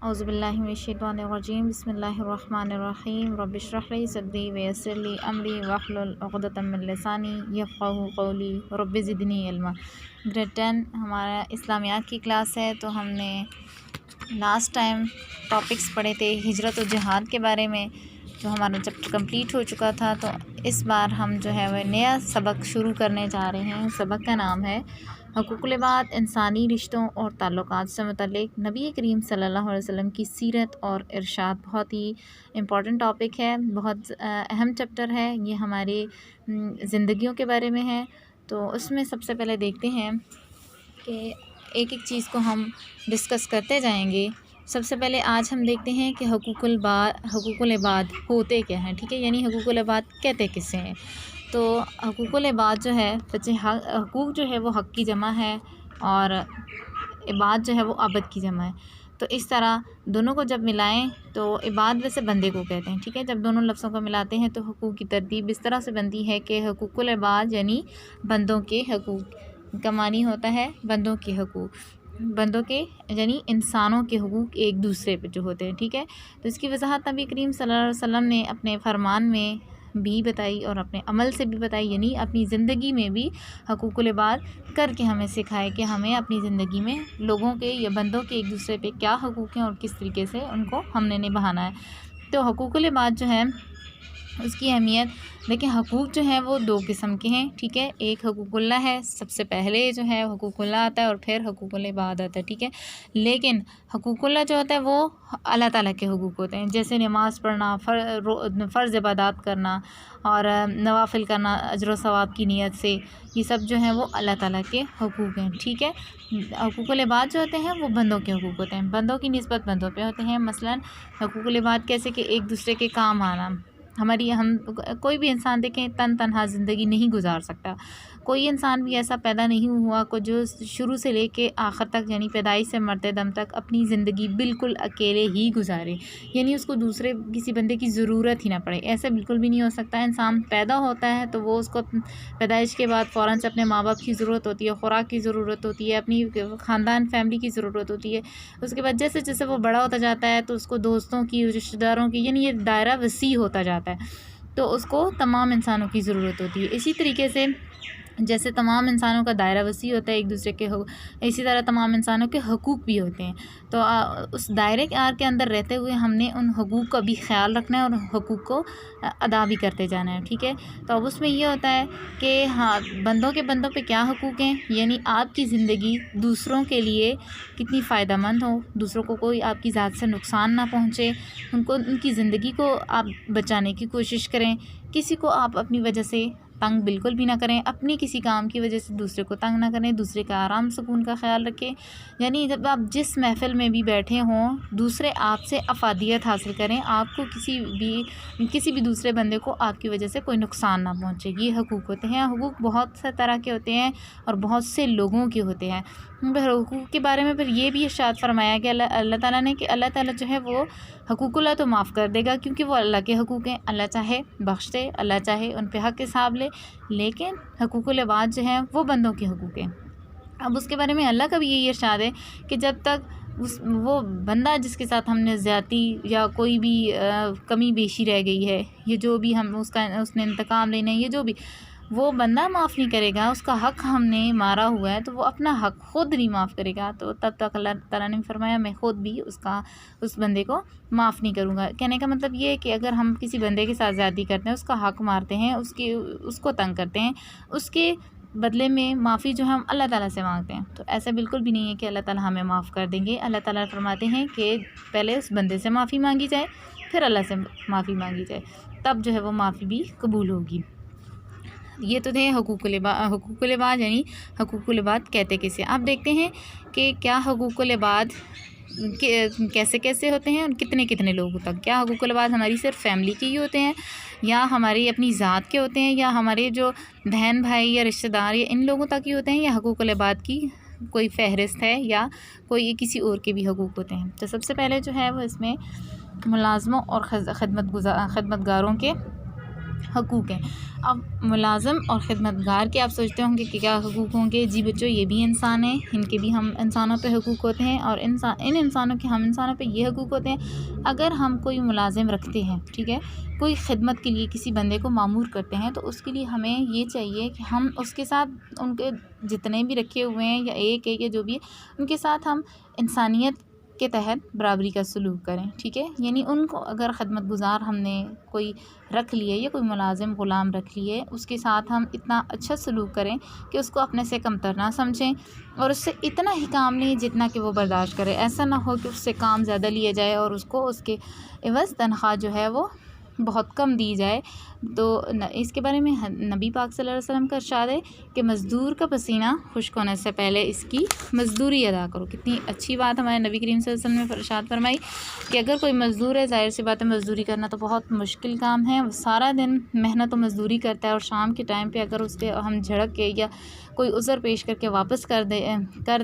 اعوذ باللہ من الشیطان الرجیم بسم اللہ الرحمن الرحیم رب اشرح لی صدری ویسر لی امری واحلل عقدۃ من لسانی یفقہوا قولی رب زدنی علما۔ گریڈ 10 ہمارا اسلامیات کی کلاس ہے، تو ہم نے لاسٹ ٹائم ٹاپکس پڑھے تھے ہجرت و جہاد کے بارے میں، جو ہمارا چیپٹر کمپلیٹ ہو چکا تھا۔ تو اس بار ہم جو ہے وہ نیا سبق شروع کرنے جا رہے ہیں۔ سبق کا نام ہے حقوق العباد، انسانی رشتوں اور تعلقات سے متعلق نبی کریم صلی اللہ علیہ وسلم کی سیرت اور ارشاد۔ بہت ہی امپورٹنٹ ٹاپک ہے، بہت اہم چیپٹر ہے، یہ ہماری زندگیوں کے بارے میں ہے۔ تو اس میں سب سے پہلے دیکھتے ہیں کہ ایک ایک چیز کو ہم ڈسکس کرتے جائیں گے۔ سب سے پہلے آج ہم دیکھتے ہیں کہ حقوق العباد ہوتے کیا ہیں، ٹھیک ہے، یعنی حقوق العباد کہتے کسے ہیں۔ تو حقوق العباد جو ہے، حقوق جو ہے وہ حق کی جمع ہے، اور عباد جو ہے وہ عبد کی جمع ہے۔ تو اس طرح دونوں کو جب ملائیں تو عباد ویسے بندے کو کہتے ہیں، ٹھیک ہے۔ جب دونوں لفظوں کو ملاتے ہیں تو حقوق کی ترتیب اس طرح سے بنتی ہے کہ حقوق العباد یعنی بندوں کے حقوق کا معنی ہوتا ہے بندوں کے حقوق، بندوں کے یعنی انسانوں کے حقوق ایک دوسرے پہ جو ہوتے ہیں، ٹھیک ہے۔ تو اس کی وضاحت نبی کریم صلی اللہ علیہ وسلم نے اپنے فرمان میں بھی بتائی اور اپنے عمل سے بھی بتائی، یعنی اپنی زندگی میں بھی حقوق العباد کر کے ہمیں سکھائے کہ ہمیں اپنی زندگی میں لوگوں کے یا بندوں کے ایک دوسرے پہ کیا حقوق ہیں اور کس طریقے سے ان کو ہم نے نبھانا ہے۔ تو حقوق العباد جو ہے اس کی اہمیت دیکھیں، حقوق جو ہیں وہ دو قسم کے ہیں، ٹھیک ہے۔ ایک حقوق اللہ ہے، سب سے پہلے جو ہے حقوق اللہ آتا ہے اور پھر حقوق العباد آتا ہے، ٹھیک ہے۔ لیکن حقوق اللہ جو ہوتا ہے وہ اللہ تعالیٰ کے حقوق ہوتے ہیں، جیسے نماز پڑھنا، فرض عبادات کرنا اور نوافل کرنا اجر و ثواب کی نیت سے، یہ سب جو ہیں وہ اللہ تعالیٰ کے حقوق ہیں، ٹھیک ہے۔ حقوق العباد جو ہوتے ہیں وہ بندوں کے حقوق ہوتے ہیں، بندوں کی نسبت بندوں پہ ہوتے ہیں۔ مثلا حقوق العباد کیسے کہ ایک دوسرے کے کام آنا، ہم کوئی بھی انسان دیکھیں تنہا زندگی نہیں گزار سکتا، کوئی انسان بھی ایسا پیدا نہیں ہوا کو جو شروع سے لے کے آخر تک یعنی پیدائش سے مرتے دم تک اپنی زندگی بالکل اکیلے ہی گزارے، یعنی اس کو دوسرے کسی بندے کی ضرورت ہی نہ پڑے، ایسا بالکل بھی نہیں ہو سکتا۔ انسان پیدا ہوتا ہے تو وہ اس کو پیدائش کے بعد فوراً سے اپنے ماں باپ کی ضرورت ہوتی ہے، خوراک کی ضرورت ہوتی ہے، اپنی خاندان فیملی کی ضرورت ہوتی ہے۔ اس کے بعد جیسے جیسے وہ بڑا ہوتا جاتا ہے تو اس کو دوستوں کی، رشتہ داروں کی، یعنی یہ دائرہ وسیع ہوتا جاتا ہے، تو اس کو تمام انسانوں کی ضرورت ہوتی ہے۔ اسی طریقے سے جیسے تمام انسانوں کا دائرہ وسیع ہوتا ہے ایک دوسرے کے اسی طرح تمام انسانوں کے حقوق بھی ہوتے ہیں۔ تو اس دائرے کے اندر رہتے ہوئے ہم نے ان حقوق کا بھی خیال رکھنا ہے اور حقوق کو ادا بھی کرتے جانا ہے، ٹھیک ہے۔ تو اب اس میں یہ ہوتا ہے کہ ہاں بندوں پہ کیا حقوق ہیں، یعنی آپ کی زندگی دوسروں کے لیے کتنی فائدہ مند ہو، دوسروں کو کوئی آپ کی ذات سے نقصان نہ پہنچے، ان کی زندگی کو آپ بچانے کی کوشش کریں، کسی کو آپ اپنی وجہ سے تنگ بالکل بھی نہ کریں، اپنی کسی کام کی وجہ سے دوسرے کو تنگ نہ کریں، دوسرے کا آرام سکون کا خیال رکھیں، یعنی جب آپ جس محفل میں بھی بیٹھے ہوں دوسرے آپ سے افادیت حاصل کریں، آپ کو کسی بھی دوسرے بندے کو آپ کی وجہ سے کوئی نقصان نہ پہنچے، یہ حقوق ہوتے ہیں۔ حقوق بہت سے طرح کے ہوتے ہیں اور بہت سے لوگوں کے ہوتے ہیں۔ حقوق کے بارے میں پھر یہ بھی ارشاد فرمایا کہ اللہ تعالیٰ نے کہ اللہ تعالیٰ جو ہے وہ حقوق اللہ تو معاف کر دے گا، کیونکہ وہ اللہ کے حقوق ہیں، اللہ چاہے بخش دے، اللہ چاہے ان پہ حق حساب لے، لیکن حقوق العباد جو ہیں وہ بندوں کے حقوق ہیں۔ اب اس کے بارے میں اللہ کا بھی یہی ارشاد ہے کہ جب تک وہ بندہ جس کے ساتھ ہم نے زیادتی یا کوئی بھی کمی بیشی رہ گئی ہے، یہ جو بھی اس نے انتقام لینا ہے، یہ جو بھی وہ بندہ معاف نہیں کرے گا، اس کا حق ہم نے مارا ہوا ہے تو وہ اپنا حق خود نہیں معاف کرے گا، تو تب تک اللہ تعالیٰ نے فرمایا میں خود بھی اس بندے کو معاف نہیں کروں گا۔ کہنے کا مطلب یہ ہے کہ اگر ہم کسی بندے کے ساتھ زیادتی کرتے ہیں، اس کا حق مارتے ہیں، اس کو تنگ کرتے ہیں، اس کے بدلے میں معافی جو ہم اللہ تعالیٰ سے مانگتے ہیں، تو ایسا بالکل بھی نہیں ہے کہ اللہ تعالیٰ ہمیں معاف کر دیں گے۔ اللہ تعالیٰ فرماتے ہیں کہ پہلے اس بندے سے معافی مانگی جائے، پھر اللہ سے معافی مانگی جائے، تب جو ہے وہ معافی بھی قبول ہوگی۔ یہ تو تھے حقوق العباد یعنی حقوق العباد کہتے کسے۔ آپ دیکھتے ہیں کہ کیا حقوق العباد کیسے کیسے ہوتے ہیں اور کتنے لوگوں تک۔ کیا حقوق العباد ہماری صرف فیملی کے ہی ہوتے ہیں، یا ہماری اپنی ذات کے ہوتے ہیں، یا ہمارے جو بہن بھائی یا رشتہ دار یا ان لوگوں تک ہی ہوتے ہیں، یا حقوق العباد کی کوئی فہرست ہے یا کوئی کسی اور کے بھی حقوق ہوتے ہیں۔ تو سب سے پہلے جو ہے وہ اس میں ملازموں اور خدمت گاروں کے حقوق ہیں۔ اب ملازم اور خدمت گار کے آپ سوچتے ہوں گے کہ کیا حقوق ہوں گے؟ جی بچوں، یہ بھی انسان ہیں، ان کے بھی ہم انسانوں پہ حقوق ہوتے ہیں، اور ان انسانوں کے ہم انسانوں پہ یہ حقوق ہوتے ہیں۔ اگر ہم کوئی ملازم رکھتے ہیں، ٹھیک ہے، کوئی خدمت کے لیے کسی بندے کو مامور کرتے ہیں، تو اس کے لیے ہمیں یہ چاہیے کہ ہم اس کے ساتھ ان کے جتنے بھی رکھے ہوئے ہیں یا ایک یا جو بھی ہے، ان کے ساتھ ہم انسانیت کے تحت برابری کا سلوک کریں، ٹھیک ہے۔ یعنی ان کو اگر خدمت گزار ہم نے کوئی رکھ لیے یا کوئی ملازم غلام رکھ لیے، اس کے ساتھ ہم اتنا اچھا سلوک کریں کہ اس کو اپنے سے کمتر نہ سمجھیں، اور اس سے اتنا ہی کام لیں جتنا کہ وہ برداشت کرے۔ ایسا نہ ہو کہ اس سے کام زیادہ لیا جائے اور اس کو اس کے عوض تنخواہ جو ہے وہ بہت کم دی جائے۔ تو اس کے بارے میں نبی پاک صلی اللہ علیہ وسلم کا ارشاد ہے کہ مزدور کا پسینہ خشک ہونے سے پہلے اس کی مزدوری ادا کرو۔ کتنی اچھی بات ہمارے نبی کریم صلی اللہ علیہ وسلم نے ارشاد فرمائی کہ اگر کوئی مزدور ہے، ظاہر سی بات ہے مزدوری کرنا تو بہت مشکل کام ہے، وہ سارا دن محنت و مزدوری کرتا ہے، اور شام کے ٹائم پہ اگر اس کے ہم جھڑک کے یا کوئی عذر پیش کر کے واپس کر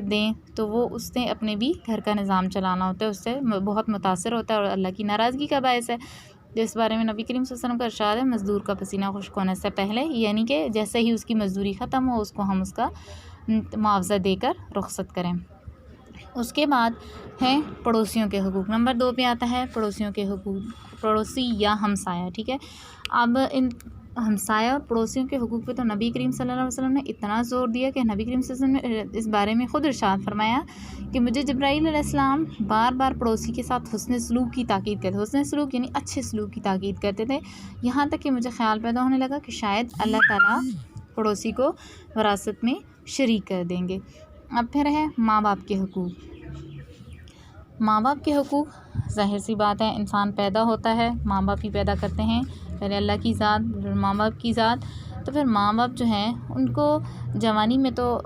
دیں تو وہ اس نے اپنے بھی گھر کا نظام چلانا ہوتا ہے، اس سے بہت متاثر ہوتا ہے اور اللہ کی ناراضگی کا باعث ہے۔ جس بارے میں نبی کریم صلی اللہ علیہ وسلم کا ارشاد ہے مزدور کا پسینہ خشک ہونے سے پہلے، یعنی کہ جیسے ہی اس کی مزدوری ختم ہو اس کو ہم اس کا معاوضہ دے کر رخصت کریں۔ اس کے بعد ہے پڑوسیوں کے حقوق۔ نمبر 2 پہ آتا ہے پڑوسیوں کے حقوق، پڑوسی یا ہمسایہ، ٹھیک ہے۔ اب ان ہمسایہ اور پڑوسیوں کے حقوق پہ تو نبی کریم صلی اللہ علیہ وسلم نے اتنا زور دیا کہ نبی کریم صلی اللہ علیہ وسلم نے اس بارے میں خود ارشاد فرمایا کہ مجھے جبرائیل علیہ السلام بار بار پڑوسی کے ساتھ حسن سلوک کی تاکید کرتے، حسن سلوک یعنی اچھے سلوک کی تاکید کرتے تھے، یہاں تک کہ مجھے خیال پیدا ہونے لگا کہ شاید اللہ تعالیٰ پڑوسی کو وراثت میں شریک کر دیں گے۔ اب پھر ہے ماں باپ کے حقوق۔ ماں باپ کے حقوق، ظاہر سی بات ہے انسان پیدا ہوتا ہے، ماں باپ ہی پیدا کرتے ہیں، پہلے اللہ کی ذات پھر ماں باپ کی ذات، تو پھر ماں باپ جو ہیں ان کو جوانی میں تو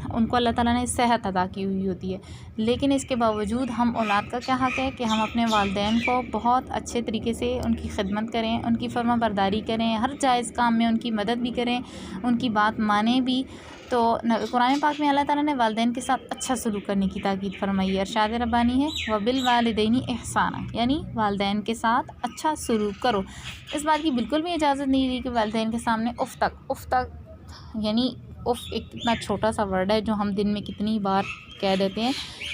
ان کو اللہ تعالیٰ نے صحت عطا کی ہوئی ہوتی ہے، لیکن اس کے باوجود ہم اولاد کا کیا حق ہے کہ ہم اپنے والدین کو بہت اچھے طریقے سے ان کی خدمت کریں، ان کی فرما برداری کریں، ہر جائز کام میں ان کی مدد بھی کریں، ان کی بات مانیں بھی۔ تو قرآن پاک میں اللہ تعالیٰ نے والدین کے ساتھ اچھا سلوک کرنے کی تاکید فرمائی ہے، ارشاد ربانی ہے وَبِالْوَالِدَيْنِ إِحْسَانًا، یعنی والدین کے ساتھ اچھا سلوک کرو۔ اس بات کی بالکل بھی اجازت نہیں دی کہ والدین کے سامنے اف تک یعنی اف ایک اتنا چھوٹا سا ورڈ ہے جو ہم دن میں کتنی بار کہہ دیتے ہیں،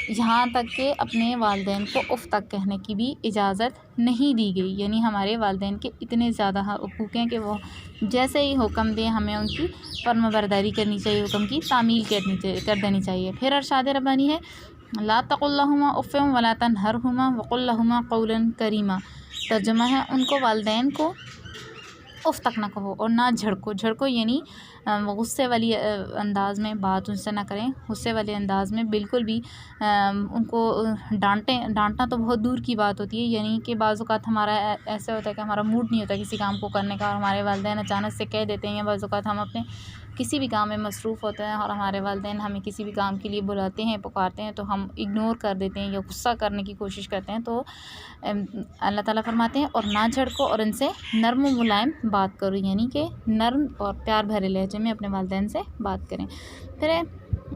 یہاں تک کہ اپنے والدین کو اف تک کہنے کی بھی اجازت نہیں دی گئی، یعنی ہمارے والدین کے اتنے زیادہ حقوق ہیں کہ وہ جیسے ہی حکم دیں ہمیں ان کی فرما برداری کرنی چاہیے، حکم کی تعمیل کر دینی چاہیے۔ پھر ارشاد ربانی ہے لا تقل لهما اف ولا تنهرهما وقل لهما قولا کریما، ترجمہ ہے ان کو والدین کو اف تک نہ کہو اور نہ جھڑکو یعنی غصے والی انداز میں بات ان سے نہ کریں، غصے والے انداز میں بالکل بھی ان کو ڈانٹنا تو بہت دور کی بات ہوتی ہے، یعنی کہ بعض اوقات ہمارا ایسا ہوتا ہے کہ ہمارا موڈ نہیں ہوتا کسی کام کو کرنے کا، اور ہمارے والدین اچانک سے کہہ دیتے ہیں، یا بعض اوقات ہم اپنے کسی بھی کام میں مصروف ہوتے ہیں اور ہمارے والدین ہمیں کسی بھی کام کے لیے بلاتے ہیں، پکارتے ہیں، تو ہم اگنور کر دیتے ہیں یا غصہ کرنے کی کوشش کرتے ہیں، تو اللہ تعالیٰ فرماتے ہیں اور نہ جھڑکو اور ان سے نرم و ملائم بات کرو، یعنی کہ نرم اور پیار بھرے لہجے میں اپنے والدین سے بات کریں۔ پھر ہے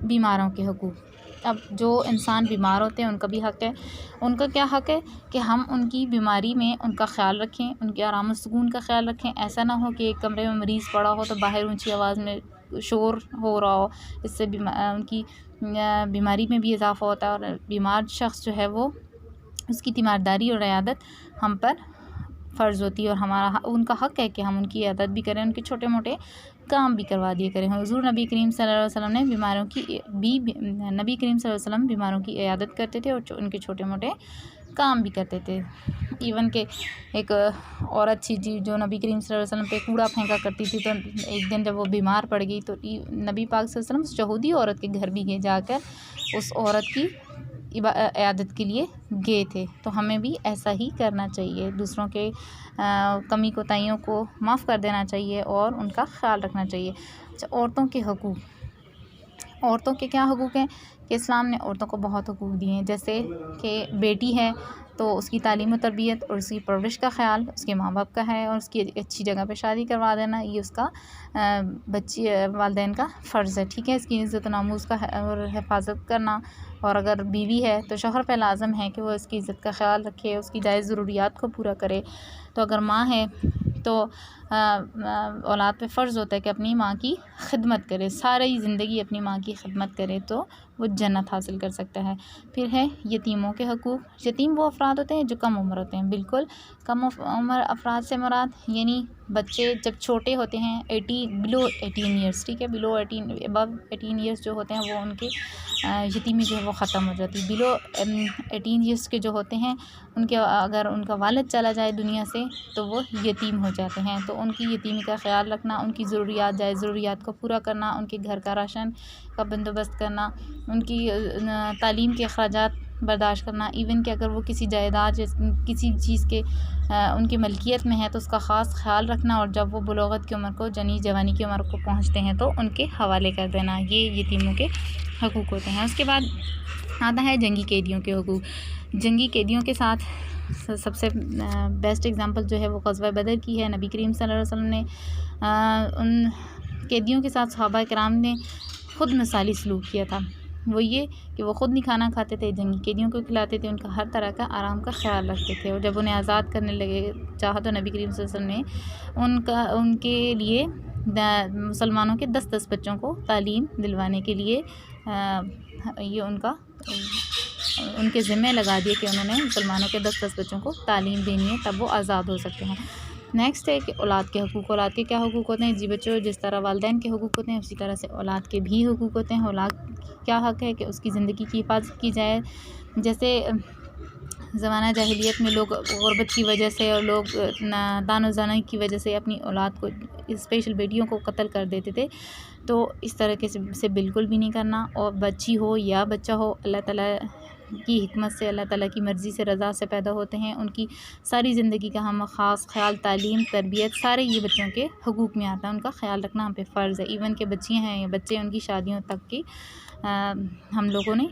بیماروں کے حقوق۔ اب جو انسان بیمار ہوتے ہیں ان کا بھی حق ہے، ان کا کیا حق ہے کہ ہم ان کی بیماری میں ان کا خیال رکھیں، ان کے آرام و سکون کا خیال رکھیں، ایسا نہ ہو کہ ایک کمرے میں مریض پڑا ہو تو باہر اونچی آواز میں شور ہو رہا ہو، اس سے ان کی بیماری میں بھی اضافہ ہوتا ہے، اور بیمار شخص جو ہے وہ اس کی تیمارداری اور عیادت ہم پر فرض ہوتی ہے، اور ان کا حق ہے کہ ہم ان کی عیادت بھی کریں، ان کے چھوٹے موٹے کام بھی کروا دیا کریں۔ حضور نبی کریم صلی اللہ علیہ وسلم نے نبی کریم صلی اللہ علیہ وسلم بیماروں کی عیادت کرتے تھے اور ان کے چھوٹے موٹے کام بھی کرتے تھے۔ ایون کہ ایک عورت تھی جو نبی کریم صلی اللہ علیہ وسلم پہ کوڑا پھینکا کرتی تھی، تو ایک دن جب وہ بیمار پڑ گئی تو نبی پاک صلی اللہ علیہ وسلم اس یہودی عورت کے گھر بھی جا کر اس عورت کی عیادت کے لیے گئے تھے۔ تو ہمیں بھی ایسا ہی کرنا چاہیے، دوسروں کے کمی کوتاہیوں کو معاف کر دینا چاہیے اور ان کا خیال رکھنا چاہیے۔ اچھا، عورتوں کے حقوق۔ عورتوں کے کیا حقوق ہیں کہ اسلام نے عورتوں کو بہت حقوق دیے ہیں، جیسے کہ بیٹی ہے تو اس کی تعلیم و تربیت اور اس کی پرورش کا خیال اس کے ماں باپ کا ہے، اور اس کی اچھی جگہ پہ شادی کروا دینا یہ اس کا والدین کا فرض ہے، ٹھیک ہے۔ اس کی عزت و ناموس کا اور حفاظت کرنا، اور اگر بیوی ہے تو شوہر پہ لازم ہے کہ وہ اس کی عزت کا خیال رکھے، اس کی جائز ضروریات کو پورا کرے۔ تو اگر ماں ہے تو اولاد پہ فرض ہوتا ہے کہ اپنی ماں کی خدمت کرے، ساری زندگی اپنی ماں کی خدمت کرے تو وہ جنت حاصل کر سکتا ہے۔ پھر ہے یتیموں کے حقوق۔ یتیم وہ افراد ہوتے ہیں جو کم عمر ہوتے ہیں، بالکل کم عمر افراد سے مراد یعنی بچے جب چھوٹے ہوتے ہیں بلو 18 ایئرس، ٹھیک ہے، بلو 18 ابو 18 ایئرس جو ہوتے ہیں وہ ان کے یتیمی جو ہے وہ ختم ہو جاتی ہے۔ بلو 18 ایئرس کے جو ہوتے ہیں ان کے اگر ان کا والد چلا جائے دنیا سے تو وہ یتیم ہو جاتے ہیں، تو ان کی یتیمی کا خیال رکھنا، ان کی ضروریات جائز ضروریات کو پورا کرنا، ان کے گھر کا راشن کا بندوبست کرنا، ان کی تعلیم کے اخراجات برداشت کرنا، ایون کہ اگر وہ کسی جائیداد کسی چیز کے ان کی ملکیت میں ہے تو اس کا خاص خیال رکھنا، اور جب وہ بلوغت کی عمر کو جوانی کی عمر کو پہنچتے ہیں تو ان کے حوالے کر دینا، یہ یتیموں کے حقوق ہوتے ہیں۔ اس کے بعد آتا ہے جنگی قیدیوں کے حقوق۔ جنگی قیدیوں کے ساتھ سب سے بیسٹ ایگزامپل جو ہے وہ غزوہ بدر کی ہے۔ نبی کریم صلی اللہ علیہ وسلم نے ان قیدیوں کے ساتھ صحابہ کرام نے خود مثالی سلوک کیا تھا، وہ یہ کہ وہ خود نہیں کھانا کھاتے تھے، جنگی قیدیوں کو کھلاتے تھے، ان کا ہر طرح کا آرام کا خیال رکھتے تھے، اور جب انہیں آزاد کرنے لگے چاہا تو نبی کریم صلی اللہ علیہ وسلم نے ان کے لیے مسلمانوں کے 10 بچوں کو تعلیم دلوانے کے لیے یہ ان کے ذمہ لگا دیے کہ انہوں نے مسلمانوں کے 10 بچوں کو تعلیم دینی ہے، تب وہ آزاد ہو سکتے ہیں۔ نیکسٹ ہے کہ اولاد کے حقوق۔ اولاد کے کیا حقوق ہوتے ہیں؟ جی بچوں، جس طرح والدین کے حقوق ہوتے ہیں اسی طرح سے اولاد کے بھی حقوق ہوتے ہیں۔ اولاد کیا حق ہے کہ اس کی زندگی کی حفاظت کی جائے، جیسے زمانہ جاہلیت میں لوگ غربت کی وجہ سے اور لوگ دان و زانی کی وجہ سے اپنی اولاد کو، اسپیشل بیٹیوں کو قتل کر دیتے تھے، تو اس طرح سے بالکل بھی نہیں کرنا، اور بچی ہو یا بچہ ہو، اللہ تعالیٰ کی حکمت سے، اللہ تعالیٰ کی مرضی سے، رضا سے پیدا ہوتے ہیں، ان کی ساری زندگی کا ہم خاص خیال، تعلیم، تربیت، سارے یہ بچوں کے حقوق میں آتا ہے، ان کا خیال رکھنا ہم پہ فرض ہے۔ ایون کہ بچیاں ہیں یا بچے، ان کی شادیوں تک کی ہم لوگوں نے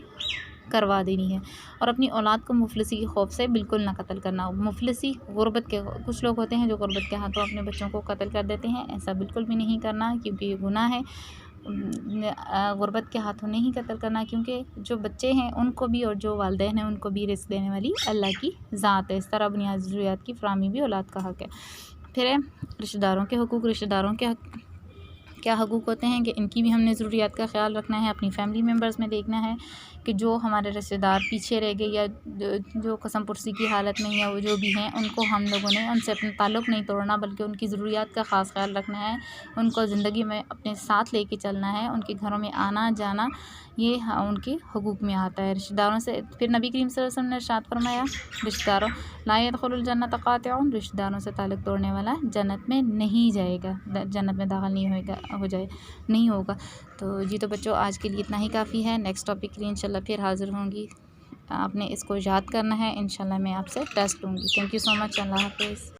کروا دینی ہے، اور اپنی اولاد کو مفلسی کے خوف سے بالکل نہ قتل کرنا۔ مفلسی غربت کے کچھ لوگ ہوتے ہیں جو غربت کے ہاتھوں اپنے بچوں کو قتل کر دیتے ہیں، ایسا بالکل بھی نہیں کرنا کیونکہ یہ گناہ ہے۔ غربت کے ہاتھوں نہیں قتل کرنا، کیونکہ جو بچے ہیں ان کو بھی اور جو والدین ہیں ان کو بھی رزق دینے والی اللہ کی ذات ہے، اس طرح بنیادی ضروریات کی فراہمی بھی اولاد کا حق ہے۔ پھر ہے رشتہ داروں کے حقوق۔ رشتہ داروں کے کیا حقوق ہوتے ہیں کہ ان کی بھی ہم نے ضروریات کا خیال رکھنا ہے، اپنی فیملی ممبرز میں دیکھنا ہے کہ جو ہمارے رشتہ دار پیچھے رہ گئے یا جو قسم پرسی کی حالت میں یا وہ جو بھی ہیں، ان کو ہم لوگوں نے ان سے اپنا تعلق نہیں توڑنا بلکہ ان کی ضروریات کا خاص خیال رکھنا ہے، ان کو زندگی میں اپنے ساتھ لے کے چلنا ہے، ان کے گھروں میں آنا جانا یہ ان کے حقوق میں آتا ہے۔ رشتہ داروں سے پھر نبی کریم صلی اللہ علیہ وسلم نے ارشاد فرمایا، رشتہ داروں لا يدخل الجنت قاطع، رشتہ داروں سے تعلق توڑنے والا جنت میں نہیں جائے گا، جنت میں داخل نہیں ہوگا۔ تو بچوں، آج کے لیے اتنا ہی کافی ہے، نیکسٹ ٹاپک کے لیے انشاءاللہ پھر حاضر ہوں گی۔ آپ نے اس کو یاد کرنا ہے، انشاءاللہ میں آپ سے ٹیسٹ لوں گی۔ تھینک یو سو مچ، اللہ حافظ۔